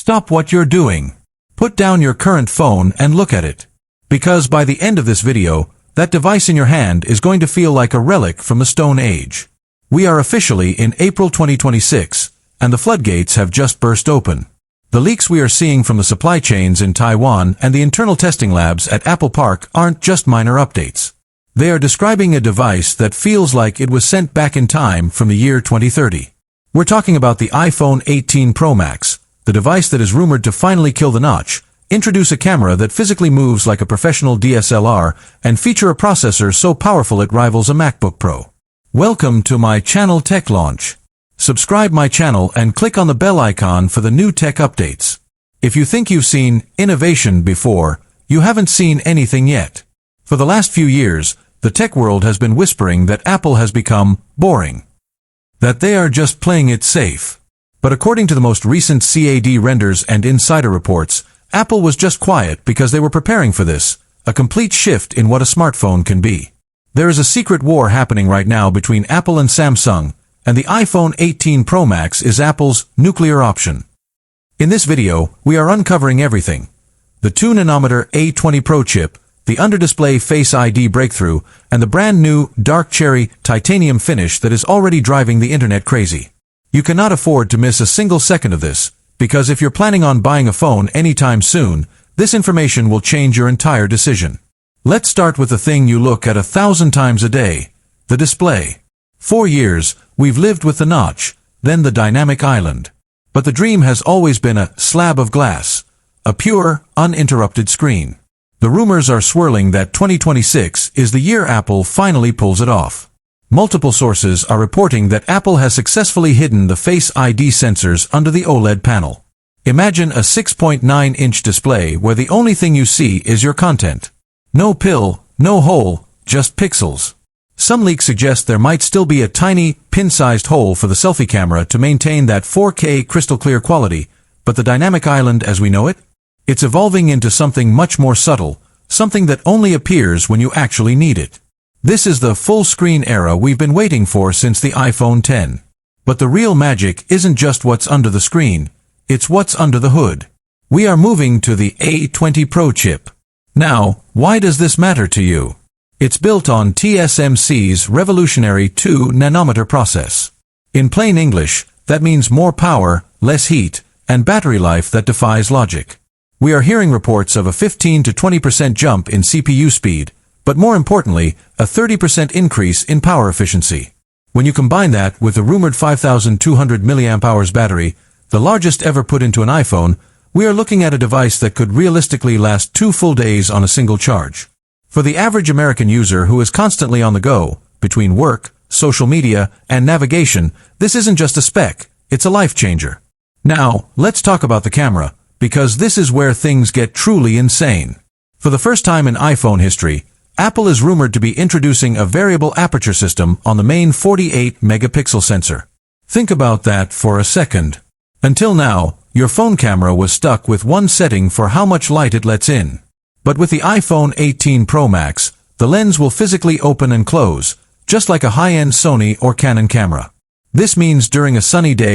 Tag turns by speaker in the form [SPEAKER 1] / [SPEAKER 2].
[SPEAKER 1] Stop what you're doing. Put down your current phone and look at it. Because by the end of this video, that device in your hand is going to feel like a relic from the Stone Age. We are officially in April 2026, and the floodgates have just burst open. The leaks we are seeing from the supply chains in Taiwan and the internal testing labs at Apple Park aren't just minor updates. They are describing a device that feels like it was sent back in time from the year 2030. We're talking about the iPhone 18 Pro Max, the device that is rumored to finally kill the notch, introduce a camera that physically moves like a professional DSLR, and feature a processor so powerful it rivals a MacBook Pro. Welcome to my channel Tech Launch. Subscribe my channel and click on the bell icon for the new tech updates. If you think you've seen innovation before, you haven't seen anything yet. For the last few years, the tech world has been whispering that Apple has become boring. That they are just playing it safe. But according to the most recent CAD renders and insider reports, Apple was just quiet because they were preparing for this, a complete shift in what a smartphone can be. There is a secret war happening right now between Apple and Samsung, and the iPhone 18 Pro Max is Apple's nuclear option. In this video, we are uncovering everything. The 2nm A20 Pro chip, the under-display FaceID breakthrough, and the brand new dark cherry titanium finish that is already driving the internet crazy. You cannot afford to miss a single second of this, because if you're planning on buying a phone anytime soon, this information will change your entire decision. Let's start with the thing you look at 1,000 times a day, the display. For years, we've lived with the notch, then the dynamic island. But the dream has always been a slab of glass, a pure, uninterrupted screen. The rumors are swirling that 2026 is the year Apple finally pulls it off. Multiple sources are reporting that Apple has successfully hidden the Face ID sensors under the OLED panel. Imagine a 6.9-inch display where the only thing you see is your content. No pill, no hole, just pixels. Some leaks suggest there might still be a tiny, pin-sized hole for the selfie camera to maintain that 4K crystal-clear quality, but the dynamic island as we know it? It's evolving into something much more subtle, something that only appears when you actually need it. This is the full-screen era we've been waiting for since the iPhone 10. But the real magic isn't just what's under the screen, it's what's under the hood. We are moving to the A20 Pro chip. Now, why does this matter to you? It's built on TSMC's revolutionary 2nm process. In plain English, that means more power, less heat, and battery life that defies logic. We are hearing reports of a 15 to 20% jump in CPU speed, but more importantly, a 30% increase in power efficiency. When you combine that with the rumored 5,200 mAh battery, the largest ever put into an iPhone, we are looking at a device that could realistically last 2 full days on a single charge. For the average American user who is constantly on the go, between work, social media, and navigation, this isn't just a spec, it's a life changer. Now, let's talk about the camera, because this is where things get truly insane. For the first time in iPhone history, Apple is rumored to be introducing a variable aperture system on the main 48-megapixel sensor. Think about that for a second. Until now, your phone camera was stuck with one setting for how much light it lets in. But with the iPhone 18 Pro Max, the lens will physically open and close, just like a high-end Sony or Canon camera. This means during a sunny day,